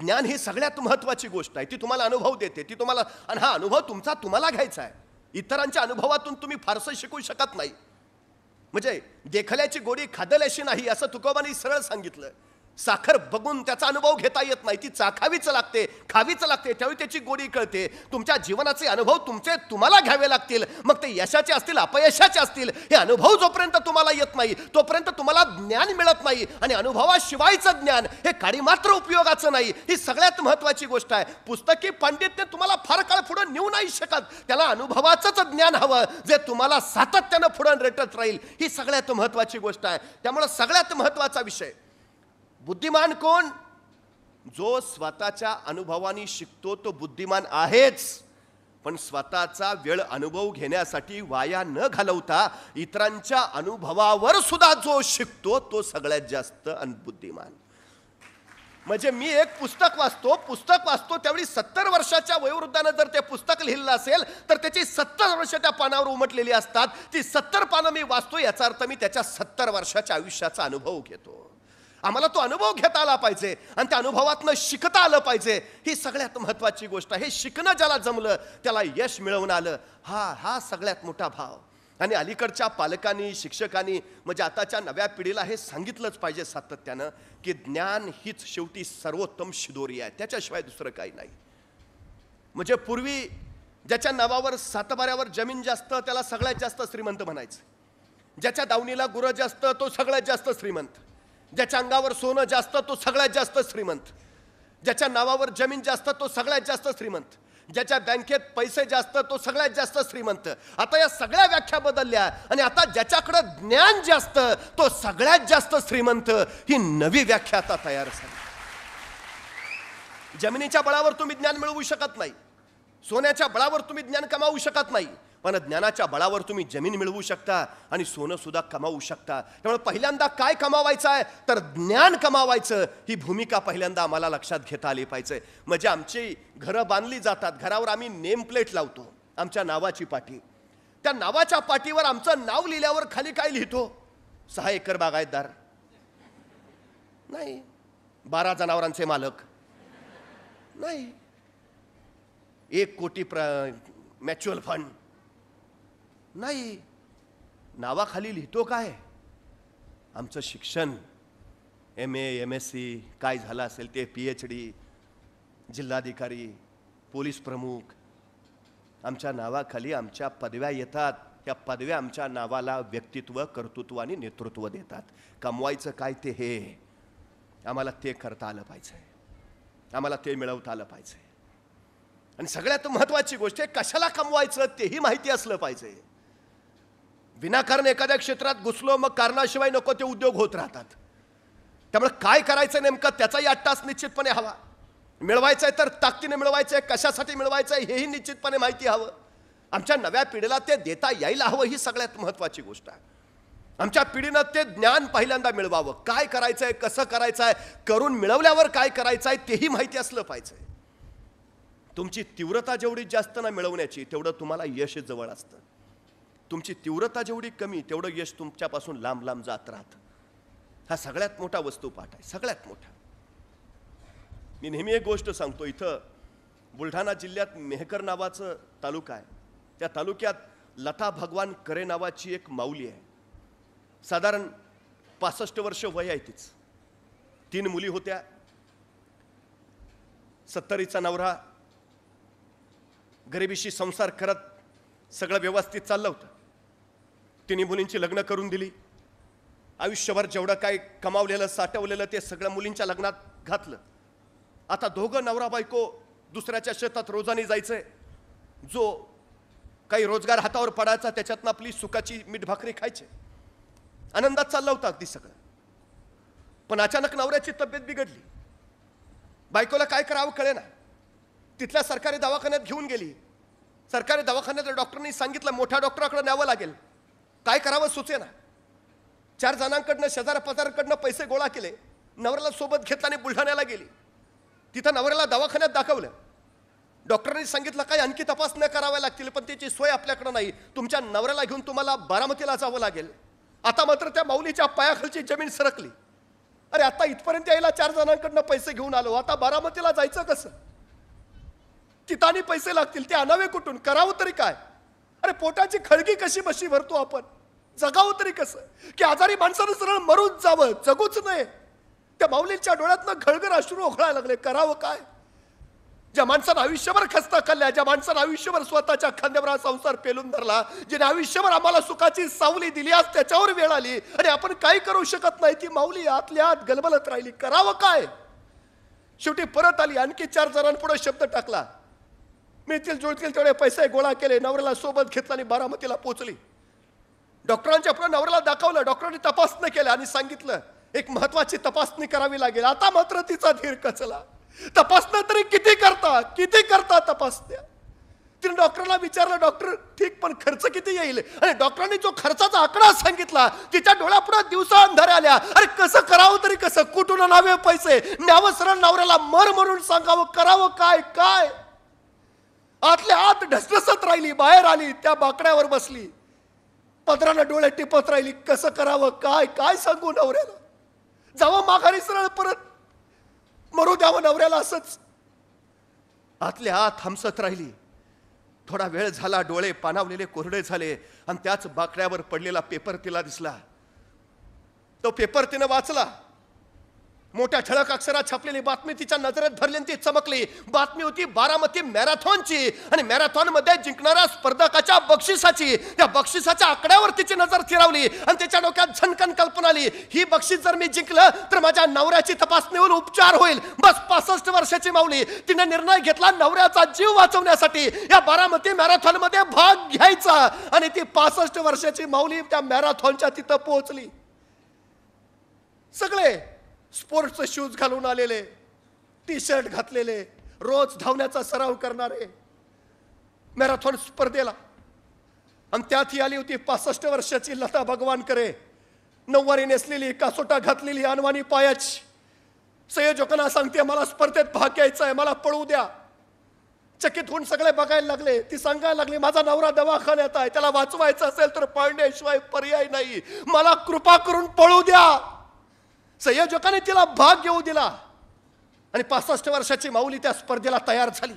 ज्ञान ही सगळ्यात महत्त्वाची गोष्ट आहे. ती तुम्हाला अनुभव देते, ती तुम्हाला, आणि हा अनुभव तुमचा तुम्हाला घ्यायचा आहे. इतरांच्या अनुभवातून तुम्ही फारसं शिकू शकत नाही. म्हणजे देखल्याची गोडी खादल्याशी नाही असं तुकोबांनी सरळ सांगितलं. साखर बघून त्याचा अनुभव घेता येत नाही, ती चाखावीच लागते, खावीच लागते, त्यावेळी त्याची गोडी कळते. तुमच्या जीवनाचे अनुभव तुम्हाला घ्यावे लागतील. मग ते यशाचे असतील अपयशाचे असतील, हे अनुभव जोपर्यंत तुम्हाला येत नाही तोपर्यंत तुम्हाला ज्ञान मिळत नाही. आणि अनुभवाशिवायचं ज्ञान हे काडी मात्र उपयोगाचं नाही. ही सगळ्यात महत्त्वाची गोष्ट आहे. पुस्तकी पांडित्य तुम्हाला फार काळ पुढे नेऊ नाही शकत. त्याला अनुभवाचंच ज्ञान हवं जे तुम्हाला सातत्यानं पुढे रेटत राहील. ही सगळ्यात महत्त्वाची गोष्ट आहे. त्यामुळे सगळ्यात महत्त्वाचा विषय, बुद्धिमान कोण? जो स्वतःच्या अनुभवाने शिकतो तो बुद्धिमान आहेच. पण स्वतःचा वेळ अनुभव घेण्यासाठी वाया न घालवता इतरांच्या अनुभवावर सुद्धा जो शिकतो तो सगळ्यात जास्त बुद्धिमान. म्हणजे मी एक पुस्तक वाचतो त्यावेळी 70 वर्षाच्या वयोवृद्धानं जर ते पुस्तक लिहिलं असेल तर त्याची 70 वर्ष त्या पानावर उमटलेली असतात. ती 70 पानं मी वाचतो, याचा अर्थ मी त्याच्या 70 वर्षाच्या आयुष्याचा अनुभव घेतो. आम्हाला तो अनुभव घेता आला पाहिजे आणि त्या अनुभवातनं शिकता आलं पाहिजे. ही सगळ्यात महत्त्वाची गोष्ट आहे. हे शिकणं ज्याला जमलं त्याला यश मिळवून आलं, हा सगळ्यात मोठा भाव. आणि अलीकडच्या पालकांनी, शिक्षकांनी, म्हणजे आताच्या नव्या पिढीला हे सांगितलंच पाहिजे सातत्यानं की ज्ञान हीच शेवटी सर्वोत्तम शिदोरी आहे, त्याच्याशिवाय दुसरं काही नाही. म्हणजे पूर्वी ज्याच्या नावावर सातबाऱ्यावर जमीन जास्त त्याला सगळ्यात जास्त श्रीमंत म्हणायचं. ज्याच्या दावणीला गुरं जास्त तो सगळ्यात जास्त श्रीमंत. ज्याच्या अंगावर सोनं जास्त तो सगळ्यात जास्त श्रीमंत. ज्याच्या नावावर जमीन जास्त तो सगळ्यात जास्त श्रीमंत. ज्याच्या बँकेत पैसे जास्त तो सगळ्यात जास्त श्रीमंत. आता या सगळ्या व्याख्या बदलल्या आणि आता ज्याच्याकडे ज्ञान जास्त तो सगळ्यात जास्त श्रीमंत, ही नवी व्याख्या आता तयार झाली. जमिनीच्या बळावर तुम्ही ज्ञान मिळवू शकत नाही, सोन्याच्या बळावर तुम्ही ज्ञान कमावू शकत नाही, पण ज्ञानाच्या बळावर तुम्ही जमीन मिळवू शकता आणि सोनं सुद्धा कमावू शकता. त्यामुळे पहिल्यांदा काय कमावायचं आहे तर ज्ञान कमावायचं. ही भूमिका पहिल्यांदा आम्हाला लक्षात घेता आली पाहिजे. म्हणजे आमची घरं बांधली जातात, घरावर आम्ही नेम प्लेट लावतो, आमच्या नावाची पाटी. त्या नावाच्या पाटीवर आमचं नाव लिहिल्यावर खाली काय लिहितो? 6 एकर बागायतदार नाही, 12 जनावरांचे मालक नाही, 1 कोटी म्युच्युअल फंड नाही. नावाखाली लिहितो काय? आमचं शिक्षण, MA MSc काय झालं असेल ते, PhD, जिल्हाधिकारी, पोलीस प्रमुख. आमच्या नावाखाली आमच्या पदव्या येतात. त्या पदव्या आमच्या नावाला व्यक्तित्व, कर्तृत्व आणि नेतृत्व देतात. कमवायचं काय ते हे आम्हाला ते करता आलं पाहिजे, आम्हाला ते मिळवता आलं पाहिजे. आणि सगळ्यात महत्त्वाची गोष्ट आहे, कशाला कमवायचं तेही माहिती असलं पाहिजे. विनाकारण एखाद्या क्षेत्रात घुसलो मग कारणाशिवाय नको ते उद्योग होत राहतात. त्यामुळे काय करायचं नेमकं त्याचाही अट्टास निश्चितपणे हवा. मिळवायचं आहे तर ताकदीने मिळवायचं आहे, कशासाठी मिळवायचं आहे हेही निश्चितपणे माहिती हवं. आमच्या नव्या पिढीला ते देता यायला हवं, ही सगळ्यात महत्त्वाची गोष्ट आहे. आमच्या पिढीनं ते ज्ञान पहिल्यांदा मिळवावं. काय करायचं आहे, कसं करायचं आहे, करून मिळवल्यावर काय करायचं आहे तेही माहिती असलं पाहिजे. तुमची तीव्रता जेवढी जास्त ना मिळवण्याची तेवढं तुम्हाला यश जवळ असतं. तुमची तीव्रता जेवढी कमी तेवढं यश तुमच्यापासून लांब लांब जात राहतं. हा सगळ्यात मोठा वस्तुपाठ आहे, सगळ्यात मोठा. मी नेहमी एक गोष्ट सांगतो, इथं बुलढाणा जिल्ह्यात मेहकर नावाचं तालुका आहे. त्या तालुक्यात लता भगवान करे नावाची एक माऊली आहे. साधारण 65 वर्ष वय आहे तिचं. 3 मुली होत्या. 70चा नवरा, गरिबीशी संसार करत सगळं व्यवस्थित चाललं होतं. 3 मुलींची लग्न करून दिली. आयुष्यभर जेवढं काय कमावलेलं साठवलेलं ते सगळं मुलींच्या लग्नात घातलं. आता दोघं नवरा बायको दुसऱ्याच्या शेतात रोजानी जायचंय. जो काही रोजगार हातावर पडायचा त्याच्यातनं आपली सुखाची मीठ भाकरी खायची. आनंदात चाललं होतं अगदी सगळं. पण अचानक नवऱ्याची तब्येत बिघडली. बायकोला काय करावं कळेना. तिथल्या सरकारी दवाखान्यात घेऊन गेली. सरकारी दवाखान्यात डॉक्टरनी सांगितलं मोठ्या डॉक्टराकडे न्यावं लागेल. काय करावं सुचेना. 4 जणांकडनं शेजार पाजाराकडनं पैसे गोळा केले. नवऱ्याला सोबत घेतला आणि बुलढाण्याला गेली. तिथं नवऱ्याला दवाखान्यात दाखवलं. डॉक्टरांनी सांगितलं काय आणखी तपासण्या कराव्या लागतील, पण त्याची सोय आपल्याकडे नाही. तुमच्या नवऱ्याला घेऊन तुम्हाला बारामतीला जावं लागेल. आता मात्र त्या माऊलीच्या पायाखालची जमीन सरकली. अरे आता इथपर्यंत यायला 4 जणांकडनं पैसे घेऊन आलो, आता बारामतीला जायचं कसं? कितानी पैसे लागतील, ते आणावे कुठून? करावं तरी काय? अरे पोटाची खळगी कशी बशी भरतो आपण? जगावं तरी कसं? की आजारी माणसानं सरळ मरून जावं, जगूच नये. त्या माऊलींच्या डोळ्यातनं घळघळ अश्रू ओघळायला लागले. करावं काय? ज्या माणसानं आयुष्यभर खस्ता खाल्ल्या, ज्या माणसानं आयुष्यभर स्वतःच्या खांद्यावर संसार पेलून धरला, ज्याने आयुष्यभर आम्हाला सुखाची सावली दिली, आज त्याच्यावर वेळ आली आणि आपण काही करू शकत नाही. ती माऊली आतल्या आत गलबलत राहिली. करावं काय? शेवटी परत आली, आणखी 4 जणांपुढे शब्द टाकला. मिळतील जुळतील तेवढे पैसे गोळा केले, नवऱ्याला सोबत घेतला आणि बारामतीला पोहोचली. डॉक्टरांच्या पुढे नवऱ्याला दाखवलं. डॉक्टरांनी तपासणी केल्या आणि सांगितलं एक महत्वाची तपासणी करावी लागेल. आता मात्र तिचा धीर कचला. तपासण्या तरी किती करता तपासण्या? तिने डॉक्टरला विचारलं, डॉक्टर ठीक, पण खर्च किती येईल? आणि डॉक्टरांनी जो खर्चाचा आकडा सांगितला, तिच्या डोळ्यापुढे दिवसा अंधारे आल्या. अरे कसं करावं तरी कसं? कुठून आणावे पैसे? न्यावं सरळ नवऱ्याला मर म्हणून सांगावं? करावं काय? काय आतल्या आत ढसढसत राहिली. बाहेर आली, त्या बाकड्यावर बसली, पदरानं डोळे टिपत राहिली. कसं करावं? काय काय सांगू नवऱ्याला? जावं माघारी सरळ परत मरू द्यावं नवऱ्याला असंच? आतल्या आत हमसत राहिली. थोडा वेळ झाला, डोळे पाणावलेले कोरडे झाले आणि त्याच बाकड्यावर पडलेला पेपर तिला दिसला. तो पेपर तिनं वाचला. मोठ्या ठळक अक्षरात छापलेली बातमी तिच्या नजरेत भरली आणि ती चमकली. बातमी होती बारामती मॅरेथॉनची आणि मॅरेथॉन मध्ये जिंकणाऱ्या स्पर्धकाच्या बक्षिसाची. त्या बक्षिसाच्या आकड्यावर तिची नजर फिरवली आणि त्याच्या डोक्यात झणकन कल्पना आली, ही बक्षीस जर मी जिंकलं तर माझ्या नवऱ्याची तपासणी होऊन उपचार होईल. बस 65 वर्षाची माऊली तिने निर्णय घेतला नवऱ्याचा जीव वाचवण्यासाठी या बारामती मॅरेथॉन मध्ये भाग घ्यायचा. आणि ती 65 वर्षाची माऊली त्या मॅरेथॉनच्या तिथं पोहोचली. सगळे स्पोर्ट्सचे शूज घालून आलेले, टी शर्ट घातलेले, रोज धावण्याचा सराव करणारे मॅरेथॉन स्पर्धेला. आणि त्यात ही आली होती 65 वर्षाची लता भगवानकरे, नऊवारी नेसलेली, कासोटा घातलेली, अनवाणी पायाची. संयोजकांना सांगते मला स्पर्धेत भाग घ्यायचा आहे, मला पळू द्या. चकित होऊन सगळे बघायला लागले. ती सांगायला लागली माझा नवरा दवाखान्यात आहे, त्याला वाचवायचं असेल तर पळण्याशिवाय पर्याय नाही, मला कृपा करून पळू द्या. संयोजकाने तिला भाग घेऊ दिला आणि 65 वर्षाची माऊली त्या स्पर्धेला तयार झाली.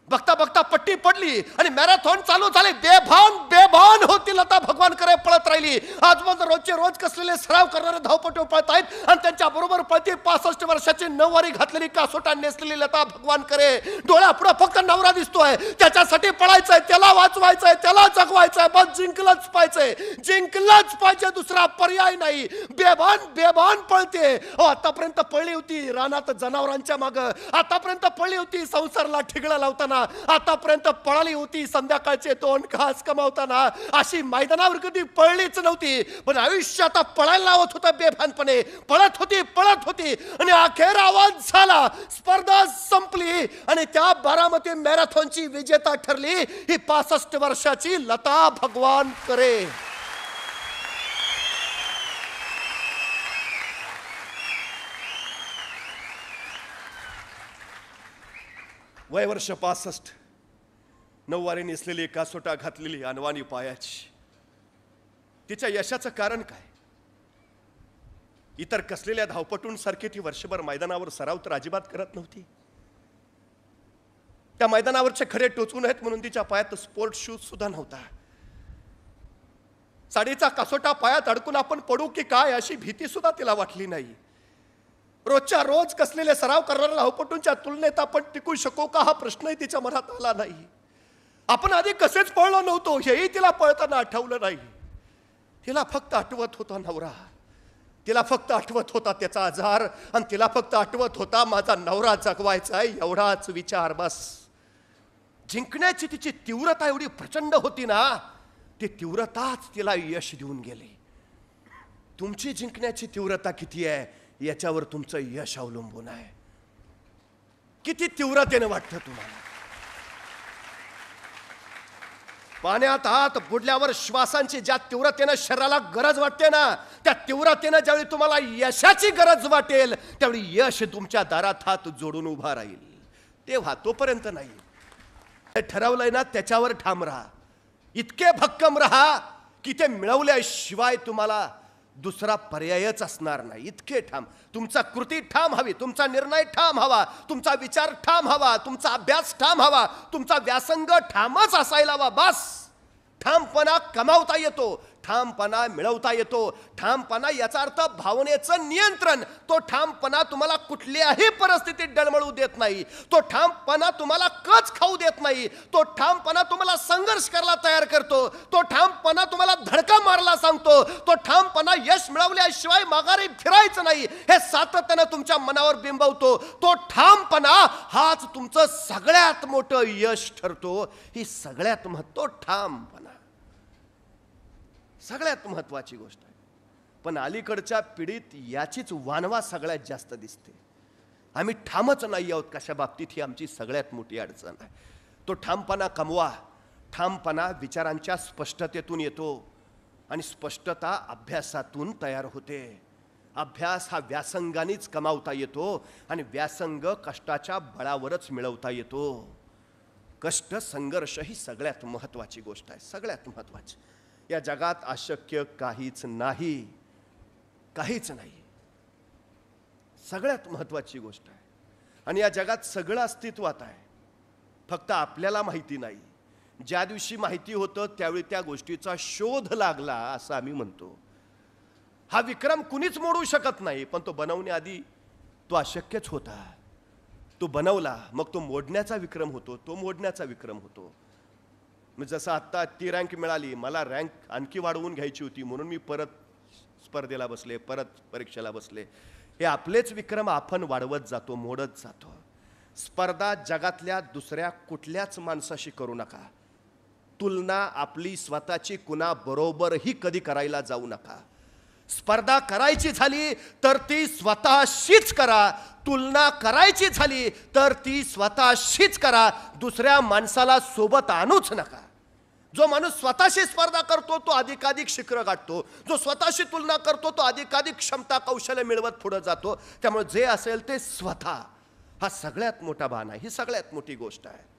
बघता बघता पट्टी पडली आणि मॅरेथॉन चालू झाले. बेभान होती लता भगवानकरे पळत राहिली. आजबाजू रोजचे रोज कसलेले सराव करणारे धावपटू पळत आहेत आणि त्यांच्या बरोबर पळते 65 वर्षाची नऊवारी घातलेली, कासोटा नेसलेली लता भगवानकरे. डोळ्यापुढे फक्त नवरा दिसतोय, त्याच्यासाठी पळायचंय, त्याला वाचवायचंय, त्याला जगवायचंय, बस जिंकलंच पाहिजे, दुसरा पर्याय नाही. बेभान पळते. आतापर्यंत पळली होती रानात जनावरांच्या माग, आतापर्यंत पळली होती संसारला ठिगळा लावताना, आतापर्यंत पळाली होती संध्याकाळचे 2 घास कमावताना. अशी मैदानावर कधी पळलीच नव्हती. पण आयुष्य आता पळायला लावत होतं बेभानपणे. पळत होती आणि अखेर आवाज झाला, स्पर्धा संपली आणि त्या बारामती मॅरेथॉनची विजेता ठरली ही 65 वर्षाची लता भगवानकरे. वय वर्ष 65, नऊवारी नेसलेली, कासोटा घातलेली, अनवाणी पायाची. तिच्या यशाचं कारण काय? इतर कसलेल्या धावपटूंसारखी ती वर्षभर मैदानावर सराव तर अजिबात करत नव्हती. त्या मैदानावरचे खरे टोचून आहेत म्हणून तिच्या पायात स्पोर्ट शूज सुद्धा नव्हता. साडीचा कासोटा पायात अडकून आपण पडू की काय अशी भीती सुद्धा तिला वाटली नाही. रोजच्या रोज कसलेले सराव करणाऱ्या धावपटूंच्या तुलनेत आपण टिकू शकू का हा प्रश्नही तिच्या मनात आला नाही. आपण आधी कसेच पळलो नव्हतो हेही तिला पळताना आठवलं नाही. तिला फक्त आठवत होता नवरा, तिला फक्त आठवत होता त्याचा आजार आणि तिला फक्त आठवत होता माझा नवरा जगवायचा आहे एवढाच विचार. बस जिंकण्याची तिची तीव्रता एवढी प्रचंड होती ना, ती तीव्रताच तिला यश देऊन गेली. तुमची जिंकण्याची तीव्रता किती आहे याच्यावर तुमचं यश अवलंबून आहे. किती तीव्रतेने वाटतं तुम्हाला? पाण्यात हात बुडल्यावर श्वासांची ज्या तीव्रतेनं शरीराला गरज वाटते ना, त्या तीव्रतेनं ज्यावेळी तुम्हाला यशाची गरज वाटेल त्यावेळी यश तुमच्या दारात हात जोडून उभा राहील. तेव्हा तोपर्यंत नाही. ठरवलंय ना त्याच्यावर ठाम राहा. इतके भक्कम राहा की ते मिळवल्याशिवाय तुम्हाला दुसरा पर्यायच असणार नाही. इतके ठाम. तुमचा कृती ठाम हवी, तुमचा निर्णय ठाम हवा, तुमचा विचार ठाम हवा, तुमचा अभ्यास ठाम हवा, तुमचा व्यासंग ठामच असायला हवा. बस. ठामपणा कमावता येतो, ठामपणा मिळवता येतो. ठामपणा याचा अर्थ भावनेचं नियंत्रण. तो ठामपणा तुम्हाला कुठल्याही परिस्थितीत डळमळू देत नाही. तो ठामपणा तुम्हाला कच खाऊ देत नाही. तो ठामपणा तुम्हाला संघर्ष करायला तयार करतो. तो ठामपणा तुम्हाला धडका मारला सांगतो. तो ठामपणा यश मिळवल्याशिवाय माघारी फिरायचं नाही हे सातत्यानं तुमच्या मनावर बिंबवतो. तो ठामपणा हाच तुमचं सगळ्यात मोठं यश ठरतो. ही सगळ्यात तो ठामपणा सगळ्यात महत्वाची गोष्ट आहे. पण अलीकडच्या पिढीत याचीच वानवा सगळ्यात जास्त दिसते. आम्ही ठामच नाही आहोत कशा बाबतीत, ही आमची सगळ्यात मोठी अडचण आहे. तो ठामपणा कमवा. ठामपणा विचारांच्या स्पष्टतेतून येतो आणि स्पष्टता अभ्यासातून तयार होते. अभ्यास हा व्यासंगानेच कमावता येतो आणि व्यासंग कष्टाच्या बळावरच मिळवता येतो. कष्ट संघर्ष ही सगळ्यात महत्वाची गोष्ट आहे. सगळ्यात महत्वाची. या जगात अशक्य काहीच नाही, काहीच नाही. सगळ्यात महत्वाची गोष्ट आहे. आणि या जगात सगळं अस्तित्वात आहे, फक्त आपल्याला माहिती नाही. ज्या दिवशी माहिती होतं त्यावेळी त्या गोष्टीचा शोध लागला असं आम्ही म्हणतो. हा विक्रम कुणीच मोडू शकत नाही, पण तो बनवण्याआधी तो अशक्यच होता. तो बनवला, मग तो मोडण्याचा विक्रम होतो. तो मोडण्याचा विक्रम होतो. मग जसं आत्ता ती रँक मिळाली, मला रँक आणखी वाढवून घ्यायची होती म्हणून मी परत स्पर्धेला बसले, परत परीक्षेला बसले. हे आपलेच विक्रम आपण वाढवत जातो, मोडत जातो. स्पर्धा जगातल्या दुसऱ्या कुठल्याच माणसाशी करू नका. तुलना आपली स्वतःची कुणाबरोबरही कधी करायला जाऊ नका. स्पर्धा करायची झाली तर ती स्वतःशीच करा. तुलना करायची झाली तर ती स्वतःशीच करा. दुसऱ्या माणसाला सोबत आणूच नका. जो माणूस स्वतःशी स्पर्धा करतो तो अधिकाधिक शिखर गाठतो. जो स्वतःशी तुलना करतो तो अधिकाधिक क्षमता कौशल्य मिळवत पुढे जातो. त्यामुळे जे असेल ते स्वतः, हा सगळ्यात मोठा भान आहे. ही सगळ्यात मोठी गोष्ट आहे.